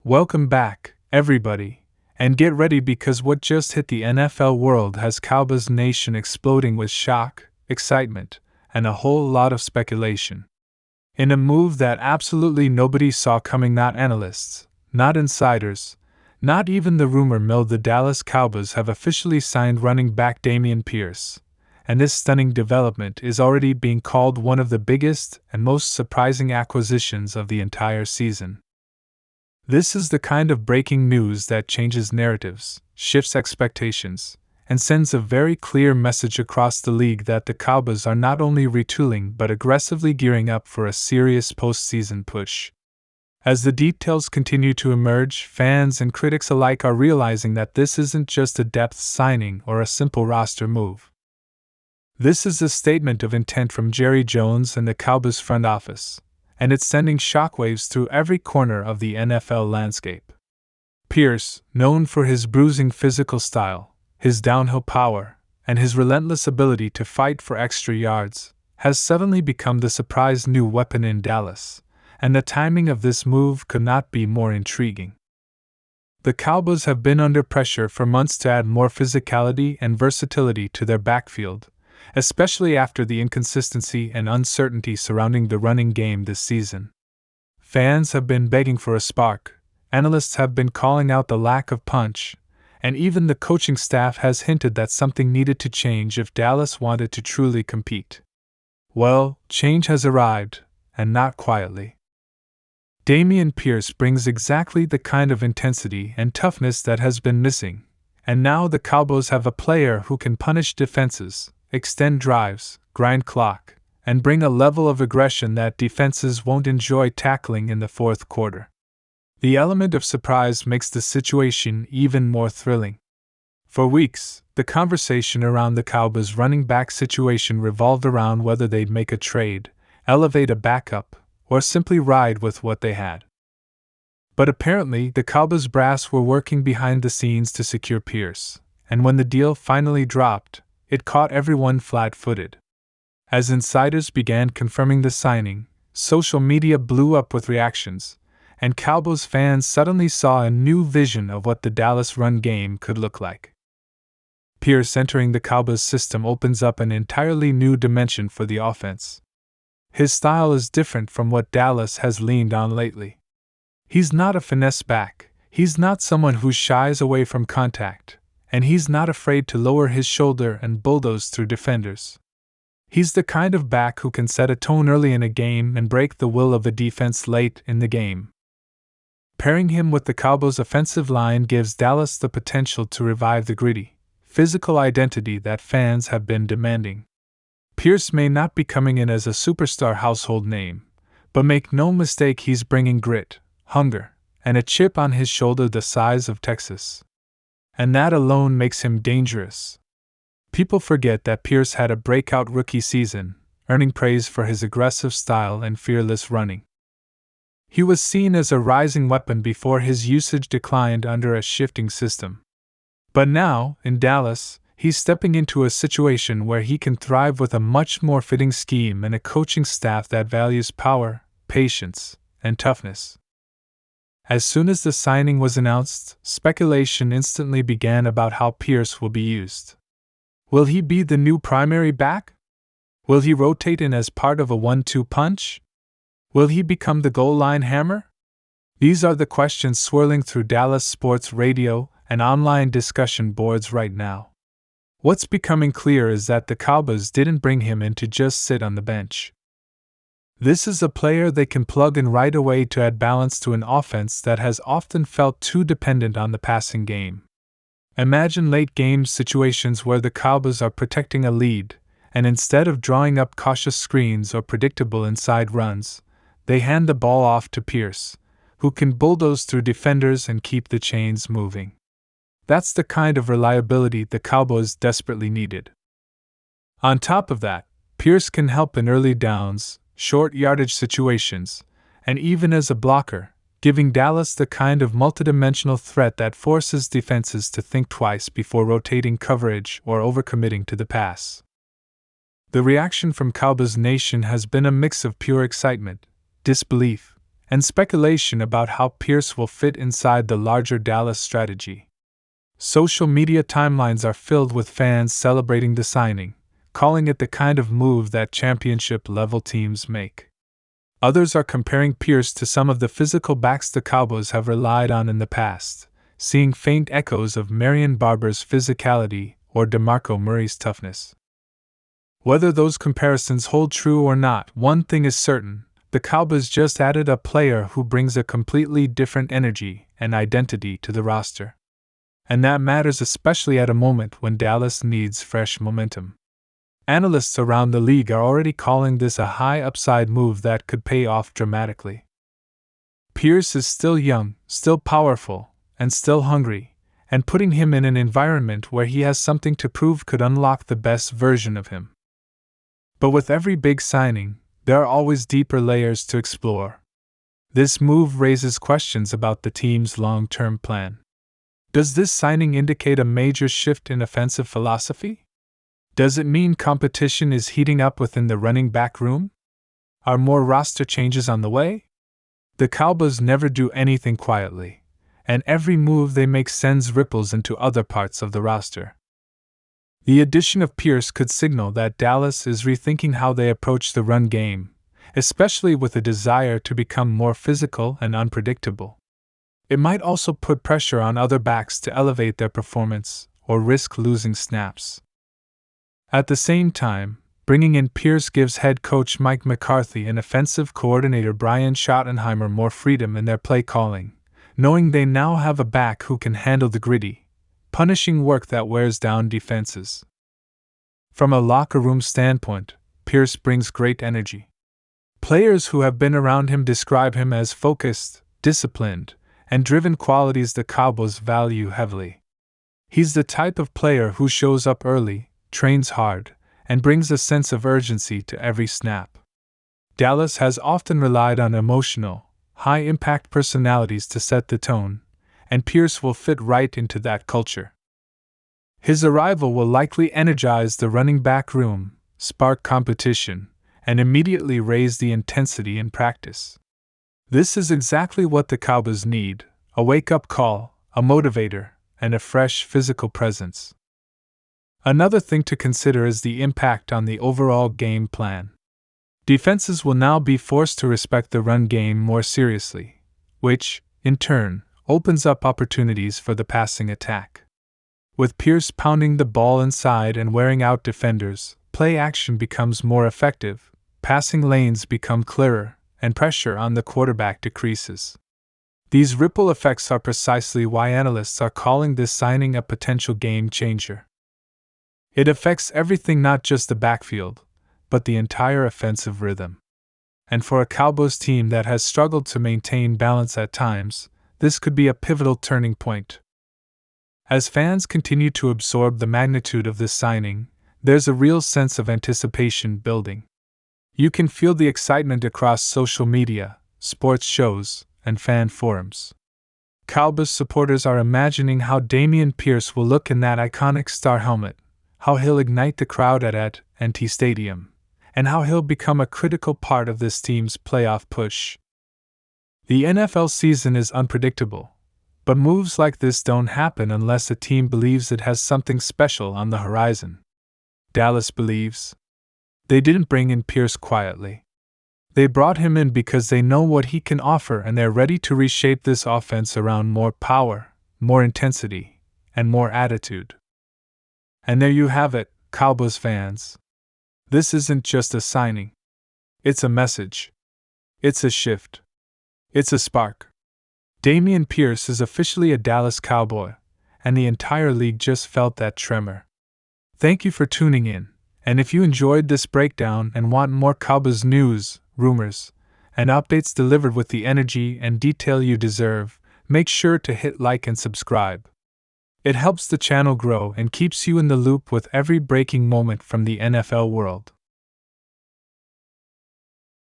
Welcome back, everybody, and get ready because what just hit the NFL world has Cowboys Nation exploding with shock, excitement, and a whole lot of speculation. In a move that absolutely nobody saw coming, not analysts, not insiders, not even the rumor mill, the Dallas Cowboys have officially signed running back Dameon Pierce, and this stunning development is already being called one of the biggest and most surprising acquisitions of the entire season. This is the kind of breaking news that changes narratives, shifts expectations, and sends a very clear message across the league that the Cowboys are not only retooling but aggressively gearing up for a serious postseason push. As the details continue to emerge, fans and critics alike are realizing that this isn't just a depth signing or a simple roster move. This is a statement of intent from Jerry Jones and the Cowboys front office, and it's sending shockwaves through every corner of the NFL landscape. Pierce, known for his bruising physical style, his downhill power, and his relentless ability to fight for extra yards, has suddenly become the surprise new weapon in Dallas, and the timing of this move could not be more intriguing. The Cowboys have been under pressure for months to add more physicality and versatility to their backfield, especially after the inconsistency and uncertainty surrounding the running game this season. Fans have been begging for a spark, analysts have been calling out the lack of punch, and even the coaching staff has hinted that something needed to change if Dallas wanted to truly compete. Well, change has arrived, and not quietly. Dameon Pierce brings exactly the kind of intensity and toughness that has been missing, and now the Cowboys have a player who can punish defenses, extend drives, grind clock, and bring a level of aggression that defenses won't enjoy tackling in the fourth quarter. The element of surprise makes the situation even more thrilling. For weeks, the conversation around the Cowboys' running back situation revolved around whether they'd make a trade, elevate a backup, or simply ride with what they had. But apparently, the Cowboys brass were working behind the scenes to secure Pierce, and when the deal finally dropped, it caught everyone flat-footed. As insiders began confirming the signing, social media blew up with reactions, and Cowboys fans suddenly saw a new vision of what the Dallas run game could look like. Pierce entering the Cowboys system opens up an entirely new dimension for the offense. His style is different from what Dallas has leaned on lately. He's not a finesse back, he's not someone who shies away from contact, and he's not afraid to lower his shoulder and bulldoze through defenders. He's the kind of back who can set a tone early in a game and break the will of a defense late in the game. Pairing him with the Cowboys' offensive line gives Dallas the potential to revive the gritty, physical identity that fans have been demanding. Pierce may not be coming in as a superstar household name, but make no mistake, he's bringing grit, hunger, and a chip on his shoulder the size of Texas. And that alone makes him dangerous. People forget that Pierce had a breakout rookie season, earning praise for his aggressive style and fearless running. He was seen as a rising weapon before his usage declined under a shifting system. But now, in Dallas, he's stepping into a situation where he can thrive with a much more fitting scheme and a coaching staff that values power, patience, and toughness. As soon as the signing was announced, speculation instantly began about how Pierce will be used. Will he be the new primary back? Will he rotate in as part of a 1-2 punch? Will he become the goal line hammer? These are the questions swirling through Dallas sports radio and online discussion boards right now. What's becoming clear is that the Cowboys didn't bring him in to just sit on the bench. This is a player they can plug in right away to add balance to an offense that has often felt too dependent on the passing game. Imagine late-game situations where the Cowboys are protecting a lead, and instead of drawing up cautious screens or predictable inside runs, they hand the ball off to Pierce, who can bulldoze through defenders and keep the chains moving. That's the kind of reliability the Cowboys desperately needed. On top of that, Pierce can help in early downs, short yardage situations, and even as a blocker, giving Dallas the kind of multidimensional threat that forces defenses to think twice before rotating coverage or overcommitting to the pass. The reaction from Cowboys Nation has been a mix of pure excitement, disbelief, and speculation about how Pierce will fit inside the larger Dallas strategy. Social media timelines are filled with fans celebrating the signing, calling it the kind of move that championship-level teams make. Others are comparing Pierce to some of the physical backs the Cowboys have relied on in the past, seeing faint echoes of Marion Barber's physicality or DeMarco Murray's toughness. Whether those comparisons hold true or not, one thing is certain: the Cowboys just added a player who brings a completely different energy and identity to the roster. And that matters especially at a moment when Dallas needs fresh momentum. Analysts around the league are already calling this a high-upside move that could pay off dramatically. Pierce is still young, still powerful, and still hungry, and putting him in an environment where he has something to prove could unlock the best version of him. But with every big signing, there are always deeper layers to explore. This move raises questions about the team's long-term plan. Does this signing indicate a major shift in offensive philosophy? Does it mean competition is heating up within the running back room? Are more roster changes on the way? The Cowboys never do anything quietly, and every move they make sends ripples into other parts of the roster. The addition of Pierce could signal that Dallas is rethinking how they approach the run game, especially with a desire to become more physical and unpredictable. It might also put pressure on other backs to elevate their performance or risk losing snaps. At the same time, bringing in Pierce gives head coach Mike McCarthy and offensive coordinator Brian Schottenheimer more freedom in their play calling, knowing they now have a back who can handle the gritty, punishing work that wears down defenses. From a locker room standpoint, Pierce brings great energy. Players who have been around him describe him as focused, disciplined, and driven, qualities the Cowboys value heavily. He's the type of player who shows up early, trains hard, and brings a sense of urgency to every snap. Dallas has often relied on emotional, high-impact personalities to set the tone, and Pierce will fit right into that culture. His arrival will likely energize the running back room, spark competition, and immediately raise the intensity in practice. This is exactly what the Cowboys need: a wake-up call, a motivator, and a fresh physical presence. Another thing to consider is the impact on the overall game plan. Defenses will now be forced to respect the run game more seriously, which, in turn, opens up opportunities for the passing attack. With Pierce pounding the ball inside and wearing out defenders, play action becomes more effective, passing lanes become clearer, and pressure on the quarterback decreases. These ripple effects are precisely why analysts are calling this signing a potential game changer. It affects everything, not just the backfield, but the entire offensive rhythm. And for a Cowboys team that has struggled to maintain balance at times, this could be a pivotal turning point. As fans continue to absorb the magnitude of this signing, there's a real sense of anticipation building. You can feel the excitement across social media, sports shows, and fan forums. Cowboys supporters are imagining how Dameon Pierce will look in that iconic star helmet, how he'll ignite the crowd at AT&T Stadium, and how he'll become a critical part of this team's playoff push. The NFL season is unpredictable, but moves like this don't happen unless a team believes it has something special on the horizon. Dallas believes. They didn't bring in Pierce quietly. They brought him in because they know what he can offer, and they're ready to reshape this offense around more power, more intensity, and more attitude. And there you have it, Cowboys fans. This isn't just a signing. It's a message. It's a shift. It's a spark. Dameon Pierce is officially a Dallas Cowboy, and the entire league just felt that tremor. Thank you for tuning in, and if you enjoyed this breakdown and want more Cowboys news, rumors, and updates delivered with the energy and detail you deserve, make sure to hit like and subscribe. It helps the channel grow and keeps you in the loop with every breaking moment from the NFL world.